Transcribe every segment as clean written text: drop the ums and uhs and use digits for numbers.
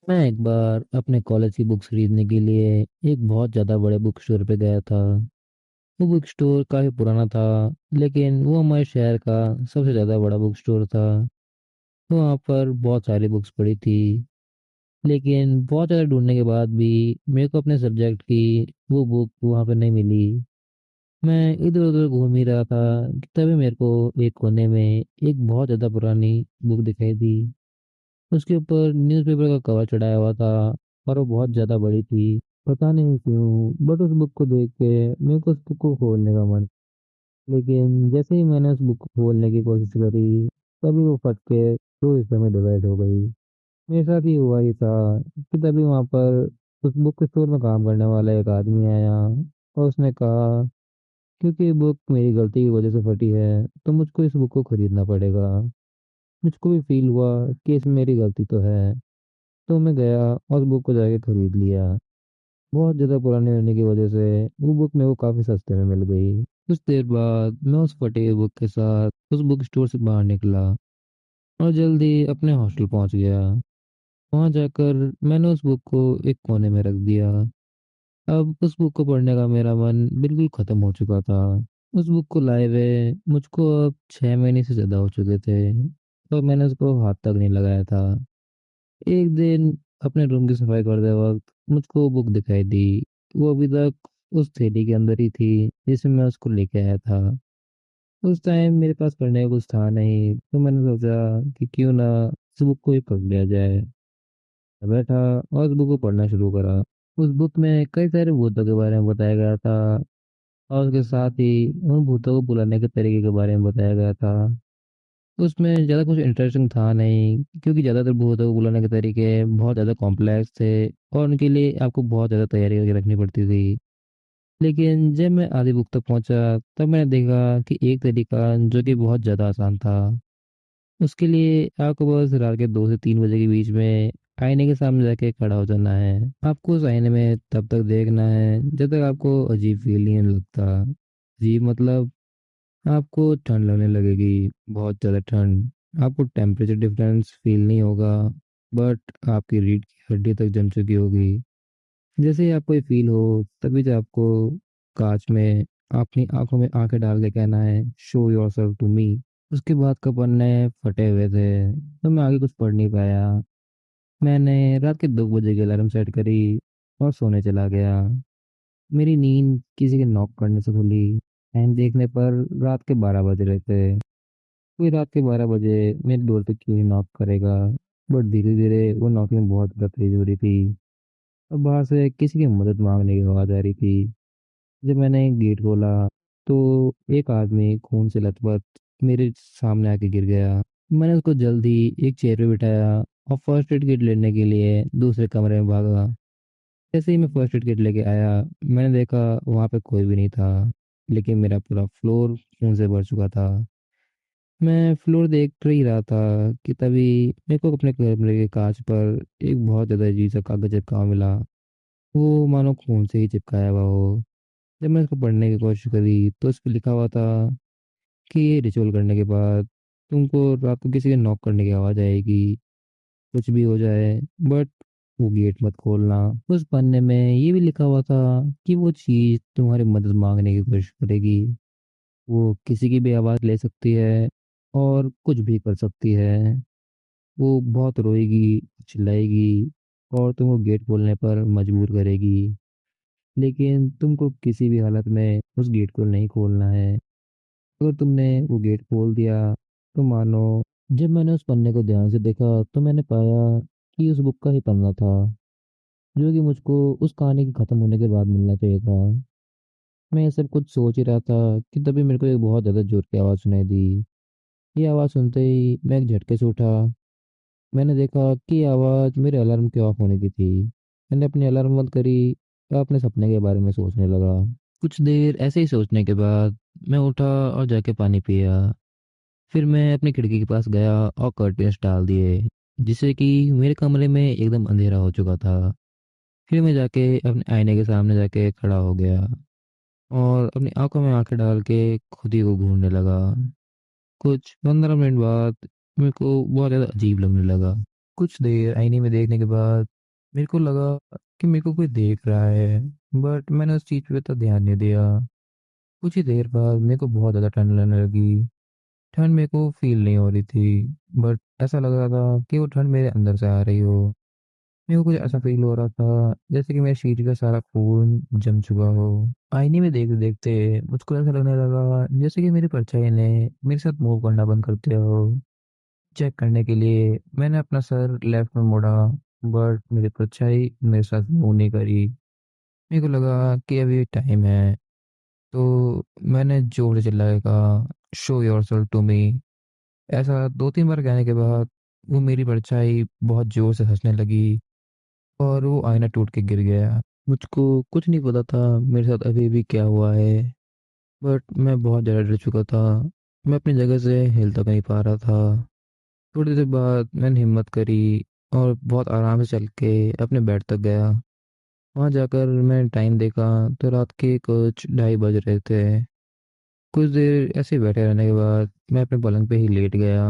मैं एक बार अपने कॉलेज की बुक्स खरीदने के लिए एक बहुत ज़्यादा बड़े बुक स्टोर पे गया था। वो बुक स्टोर काफ़ी पुराना था, लेकिन वो हमारे शहर का सबसे ज़्यादा बड़ा बुक स्टोर था। तो वहाँ पर बहुत सारी बुक्स पड़ी थी, लेकिन बहुत ज़्यादा ढूँढने के बाद भी मेरे को अपने सब्जेक्ट की वो बुक वहाँ पे नहीं मिली। मैं इधर-उधर घूम ही रहा था कि तभी मेरे को एक कोने में एक बहुत ज़्यादा पुरानी बुक दिखाई दी। उसके ऊपर न्यूज़पेपर का कवर चढ़ाया हुआ था और वो बहुत ज़्यादा बड़ी थी। पता नहीं क्यों, बट उस बुक को देख के मेरे को उस बुक को खोलने का मन, लेकिन जैसे ही मैंने उस बुक को खोलने की कोशिश करी, तभी वो फट के 2 हिस्सों में डिवाइड हो गई। मेरे साथ ये हुआ ही था कि तभी वहाँ पर उस बुक स्टोर में काम करने वाला एक आदमी आया और उसने कहा, क्योंकि ये बुक मेरी गलती की वजह से फटी है, तो मुझको इस बुक को खरीदना पड़ेगा। मुझको भी फ़ील हुआ कि इसमें मेरी गलती तो है। तो मैं गया और उस बुक को जाके खरीद लिया। बहुत ज़्यादा पुरानी होने की वजह से वो बुक मेरे को काफ़ी सस्ते में मिल गई। कुछ देर बाद मैं उस फटी हुई बुक के साथ उस बुक स्टोर से बाहर निकला और जल्दी अपने हॉस्टल पहुंच गया। वहां जाकर मैंने उस बुक को एक कोने में रख दिया। अब उस बुक को पढ़ने का मेरा मन बिल्कुल खत्म हो चुका था। उस बुक को लाए हुए मुझको अब 6 महीने से ज़्यादा हो चुके थे और मैंने उसको हाथ तक नहीं लगाया था। एक दिन अपने रूम की सफाई करते वक्त मुझको वो बुक दिखाई दी। वो अभी तक उस थैली के अंदर ही थी जिसमें मैं उसको लेके आया था। उस टाइम मेरे पास पढ़ने का कुछ था नहीं, तो मैंने सोचा कि क्यों ना इस बुक को ही पढ़ लिया जाए। मैं बैठा और उस बुक को पढ़ना शुरू करा। उस बुक में कई सारे भूतों के बारे में बताया गया था और उसके साथ ही उन भूतों को बुलाने के तरीके के बारे में बताया गया था। उसमें ज़्यादा कुछ इंटरेस्टिंग था नहीं, क्योंकि ज़्यादातर भूतों को बुलाने के तरीके बहुत ज़्यादा कॉम्प्लेक्स थे और उनके लिए आपको बहुत ज़्यादा तैयारी करके रखनी पड़ती थी। लेकिन जब मैं आधी बुक तक पहुंचा, तब मैंने देखा कि एक तरीका जो कि बहुत ज़्यादा आसान था। उसके लिए आपको बस रात के 2 से 3 बजे के बीच में आईने के सामने जाके खड़ा हो जाना है। आपको उस आईने में तब तक देखना है जब तक आपको अजीब फील नहीं लगता। अजीब मतलब आपको ठंड लगने लगेगी, बहुत ज़्यादा ठंड। आपको टेम्परेचर डिफरेंस फ़ील नहीं होगा, बट आपकी रीढ़ की हड्डी तक जम चुकी होगी। जैसे ही आपको ये फ़ील हो, तभी से आपको काँच में अपनी आँखों में आँखें डाल के कहना है, शो योरसेल्फ टू मी। उसके बाद के पन्ने फटे हुए थे, तो मैं आगे कुछ पढ़ नहीं पाया। मैंने रात के 2 बजे की अलार्म सेट करी और सोने चला गया। मेरी नींद किसी के नॉक करने से खुली। टाइम देखने पर रात के 12 बज रहे थे। कोई रात के 12 बजे मेरे डोर पे क्यों ही नॉक करेगा। बट धीरे-धीरे वो नॉकिंग बहुत ज़्यादा तेज़ हो रही थी और बाहर से किसी की मदद माँगने की आवाज़ आ रही थी। जब मैंने गेट खोला, तो एक आदमी खून से लथपथ मेरे सामने आके गिर गया। मैंने उसको जल्दी एक चेयर पे बिठाया और फर्स्ट एड किट लेने के लिए दूसरे कमरे में भागा। जैसे ही मैं फर्स्ट एड किट लेके आया, मैंने देखा वहाँ पे कोई भी नहीं था, लेकिन मेरा पूरा फ्लोर खून से भर चुका था। मैं फ्लोर देख ही रहा था कि तभी मेरे को अपने कमरे के कांच पर एक बहुत ज़्यादा अजीब सा कागज़ चिपका हुआ मिला। वो मानो खून से ही चिपकाया हुआ हो। जब मैं इसको पढ़ने की कोशिश करी, तो इस पे लिखा हुआ था कि ये रिचुअल करने के बाद तुमको रात को किसी के नॉक करने की आवाज़ आएगी, कुछ भी हो जाए, बट वो गेट मत खोलना। उस पन्ने में ये भी लिखा हुआ था कि वो चीज़ तुम्हारी मदद माँगने की कोशिश करेगी। वो किसी की भी आवाज़ ले सकती है और कुछ भी कर सकती है। वो बहुत रोएगी, चिल्लाएगी और तुमको गेट खोलने पर मजबूर करेगी। लेकिन तुमको किसी भी हालत में उस गेट को नहीं खोलना है। अगर तुमने वो गेट खोल दिया, तो मानो, जब मैंने उस पन्ने को ध्यान से देखा, तो मैंने पाया कि उस बुक का ही पन्ना था, जो कि मुझको उस कहानी के खत्म होने के बाद मिलना चाहिए था। मैं ये सब कुछ सोच ही रहा था कि तभी मेरे को एक बहुत ज़्यादा ज़ोर की आवाज़ सुनाई दी। ये आवाज़ सुनते ही मैं एक झटके से उठा। मैंने देखा कि ये आवाज़ मेरे अलार्म के ऑफ होने की थी। मैंने अपनी अलार्म बंद करी और अपने सपने के बारे में सोचने लगा। कुछ देर ऐसे ही सोचने के बाद मैं उठा और जाके पानी पिया। फिर मैं अपनी खिड़की के पास गया और कर्टेन्स डाल दिए, जिससे कि मेरे कमरे में एकदम अंधेरा हो चुका था। फिर मैं जाके अपने आईने के सामने जाके खड़ा हो गया और अपनी आंखों में आंखें डाल के खुद ही को घूरने लगा। कुछ 15 मिनट बाद मेरे को बहुत ज़्यादा अजीब लगने लगा। कुछ देर आईने में देखने के बाद मेरे को लगा कि मेरे को कोई देख रहा है, बट मैंने उस चीज़ पे तो ध्यान नहीं दिया। कुछ ही देर बाद मेरे को बहुत ज़्यादा ठंड लगने लगी। ठंड मेरे को फील नहीं हो रही थी, बट ऐसा लग रहा था कि वो ठंड मेरे अंदर से आ रही हो। मेरे को कुछ ऐसा फील हो रहा था जैसे कि मेरे शरीर का सारा खून जम चुका हो। आईने में देखते देखते मुझको ऐसा लगने लगा जैसे कि मेरी परछाई ने मेरे साथ मूव करना बंद कर दिया हो। चेक करने के लिए मैंने अपना सर लेफ्ट में मोड़ा, बट मेरी परछाई मेरे साथ मूव नहीं करी। मेरे को लगा कि अभी टाइम है, तो मैंने जोर से चिल्लाया, कहा, show yourself to me. ऐसा दो तीन बार कहने के बाद वो मेरी परछाई बहुत जोर से हंसने लगी और वो आईना टूट के गिर गया। मुझको कुछ नहीं पता था मेरे साथ अभी भी क्या हुआ है, बट मैं बहुत ज़्यादा डर चुका था। मैं अपनी जगह से हिल तक नहीं पा रहा था। थोड़ी देर बाद मैंने हिम्मत करी और बहुत आराम से चल के अपने बेड तक गया। वहाँ जाकर मैंने टाइम देखा तो रात के कुछ 2:30 बज रहे थे। कुछ देर ऐसे बैठे रहने के बाद मैं अपने पलंग पे ही लेट गया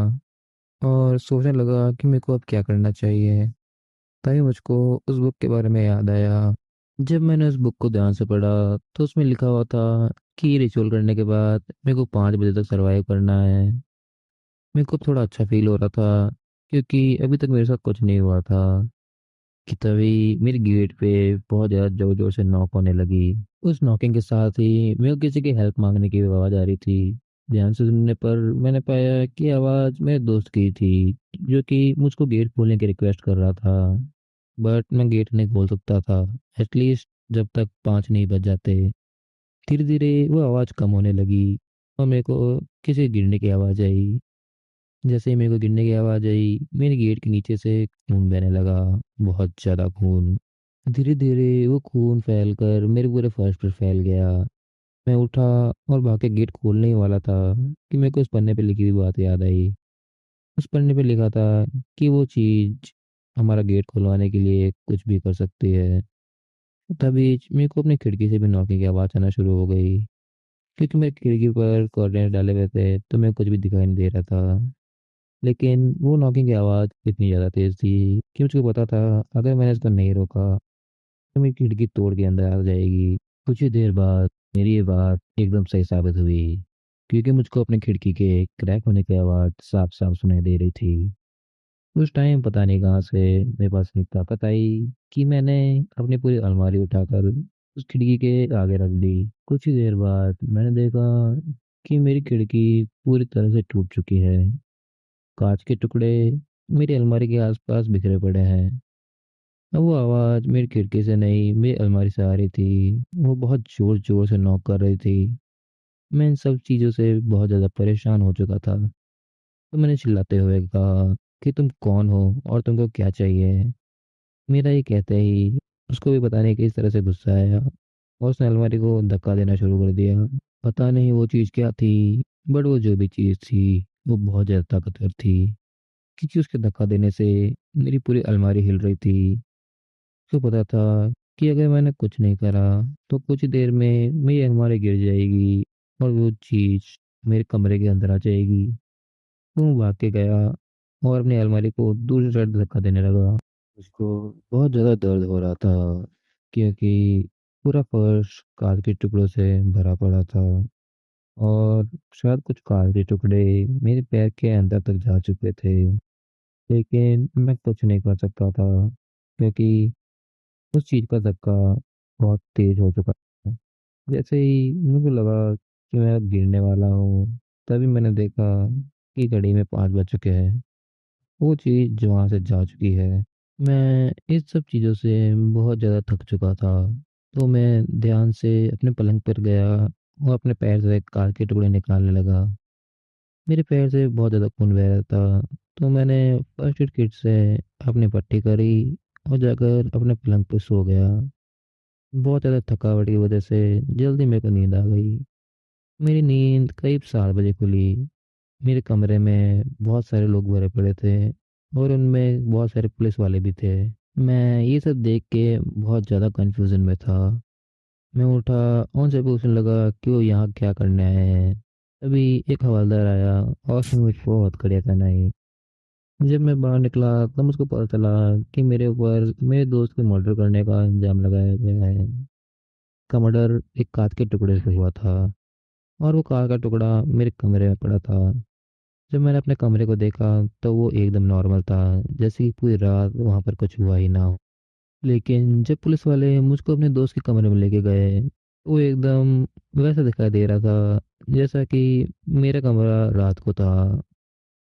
और सोचने लगा कि मेरे को अब क्या करना चाहिए। तभी मुझको उस बुक के बारे में याद आया। जब मैंने उस बुक को ध्यान से पढ़ा तो उसमें लिखा हुआ था कि रिचुअल करने के बाद मेरे को 5 बजे तक सरवाइव करना है। मेरे को थोड़ा अच्छा फील हो रहा था क्योंकि अभी तक मेरे साथ कुछ नहीं हुआ था कि तभी मेरे गेट पे बहुत ज़्यादा जोर जोर से नॉक होने लगी। उस नॉकिंग के साथ ही मेरे को किसी की हेल्प मांगने की आवाज़ आ रही थी। ध्यान से सुनने पर मैंने पाया कि आवाज़ मेरे दोस्त की थी, जो कि मुझको गेट खोलने की रिक्वेस्ट कर रहा था। बट मैं गेट नहीं खोल सकता था, एटलीस्ट जब तक 5 नहीं बज जाते। धीरे धीरे वो आवाज़ कम होने लगी और मेरे को किसी गिरने की आवाज़ आई। जैसे ही मेरे को गिरने की आवाज़ आई, मेरे गेट के नीचे से खून बहने लगा, बहुत ज़्यादा खून। धीरे धीरे वो खून फैल कर मेरे पूरे फर्श पर फैल गया। मैं उठा और भाग के गेट खोलने ही वाला था कि मेरे को उस पन्ने पे लिखी हुई बात याद आई। उस पन्ने पे लिखा था कि वो चीज़ हमारा गेट खुलवाने के लिए कुछ भी कर सकती है। तभी मेरे को अपनी खिड़की से भी नॉकिंग की आवाज़ आना शुरू हो गई, क्योंकि मेरी खिड़की पर कर्टेन डाले हुए थे तो मेरे को कुछ भी दिखाई नहीं दे रहा था। लेकिन वो नॉकिंग की आवाज़ इतनी ज़्यादा तेज़ थी कि मुझको पता था अगर मैंने इसको नहीं रोका तो मेरी खिड़की तोड़ के अंदर आ जाएगी। कुछ ही देर बाद मेरी ये बात एकदम सही साबित हुई, क्योंकि मुझको अपनी खिड़की के क्रैक होने की आवाज़ साफ साफ सुनाई दे रही थी। उस टाइम पता नहीं कहाँ से मेरे पास इतनी ताकत आई कि मैंने अपनी पूरी अलमारी उठाकर उस खिड़की के आगे रख दी। कुछ ही देर बाद मैंने देखा कि मेरी खिड़की पूरी तरह से टूट चुकी है। कांच के टुकड़े मेरी अलमारी के आसपास बिखरे पड़े हैं। अब वो आवाज़ मेरी खिड़की से नहीं, मेरी अलमारी से आ रही थी। वो बहुत ज़ोर ज़ोर से नॉक कर रही थी। मैं इन सब चीज़ों से बहुत ज़्यादा परेशान हो चुका था। तो मैंने चिल्लाते हुए कहा कि तुम कौन हो और तुमको क्या चाहिए। मेरा ये कहते ही उसको भी पता नहीं किस तरह से गुस्सा आया और उसने अलमारी को धक्का देना शुरू कर दिया। पता नहीं वो चीज़ क्या थी, बट वो जो भी चीज़ थी वो बहुत ज़्यादा ताकतवर थी, क्योंकि उसके धक्का देने से मेरी पूरी अलमारी हिल रही थी। उसको पता था कि अगर मैंने कुछ नहीं करा तो कुछ ही देर में मेरी अलमारी गिर जाएगी और वो चीज़ मेरे कमरे के अंदर आ जाएगी। तो मैं भाग के गया और अपनी अलमारी को दूसरी साइड धक्का देने लगा। उसको बहुत ज़्यादा दर्द हो रहा था, क्योंकि पूरा फर्श कांच के टुकड़ों से भरा पड़ा था और शायद कुछ कांच के टुकड़े मेरे पैर के अंदर तक जा चुके थे। लेकिन मैं कुछ नहीं कर सकता था, क्योंकि उस चीज़ का धक्का बहुत तेज हो चुका था। जैसे ही मेरे को लगा कि मैं अब गिरने वाला हूँ, तभी मैंने देखा कि घड़ी में 5 बज चुके हैं। वो चीज़ जो वहाँ से जा चुकी है। मैं इस सब चीज़ों से बहुत ज़्यादा थक चुका था, तो मैं ध्यान से अपने पलंग पर गया और अपने पैर से कार के टुकड़े निकालने लगा। मेरे पैर से बहुत ज़्यादा खून बह रहा था, तो मैंने फर्स्ट एड किट से अपनी पट्टी करी और जाकर अपने पलंग पर सो गया। बहुत ज़्यादा थकावट की वजह से जल्दी मेरे को नींद आ गई। मेरी नींद करीब 7 बजे खुली। मेरे कमरे में बहुत सारे लोग भरे पड़े थे और उनमें बहुत सारे पुलिस वाले भी थे। मैं ये सब देख के बहुत ज़्यादा कंफ्यूजन में था। मैं उठा, उनसे पूछने लगा कि वो यहाँ क्या करने आए हैं। तभी एक हवलदार आया और उसने मुझको हथकड़ियाँ पहनाई। जब मैं बाहर निकला तब मुझको पता चला कि मेरे ऊपर मेरे दोस्त को मर्डर करने का इल्जाम लगाया गया है। का मर्डर एक कांच के टुकड़े से हुआ था और वो कांच का टुकड़ा मेरे कमरे में पड़ा था। जब मैंने अपने कमरे को देखा तो वो एकदम नॉर्मल था, जैसे कि पूरी रात वहाँ पर कुछ हुआ ही ना हो। लेकिन जब पुलिस वाले मुझको अपने दोस्त के कमरे में लेके गए, वो एकदम वैसा दिखाई दे रहा था जैसा कि मेरा कमरा रात को था।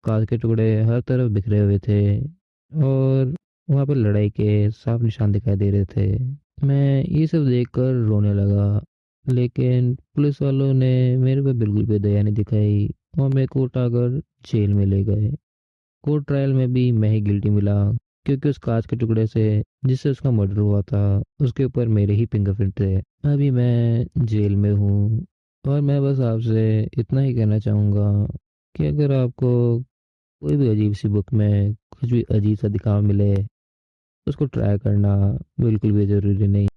कांच के टुकड़े हर तरफ बिखरे हुए थे और वहाँ पर लड़ाई के साफ निशान दिखाई दे रहे थे। मैं ये सब देखकर रोने लगा, लेकिन पुलिस वालों ने मेरे पे बिल्कुल भी दया नहीं दिखाई और मेरे को उठाकर जेल में ले गए। कोर्ट ट्रायल में भी मैं ही गिल्टी मिला, क्योंकि उस कांच के टुकड़े से जिससे उसका मर्डर हुआ था उसके ऊपर मेरे ही फिंगरप्रिंट थे। अभी मैं जेल में हूँ और मैं बस आपसे इतना ही कहना चाहूँगा कि अगर आपको कोई भी अजीब सी बुक में कुछ भी अजीब सा दिखावा मिले, उसको ट्राई करना बिल्कुल भी ज़रूरी नहीं।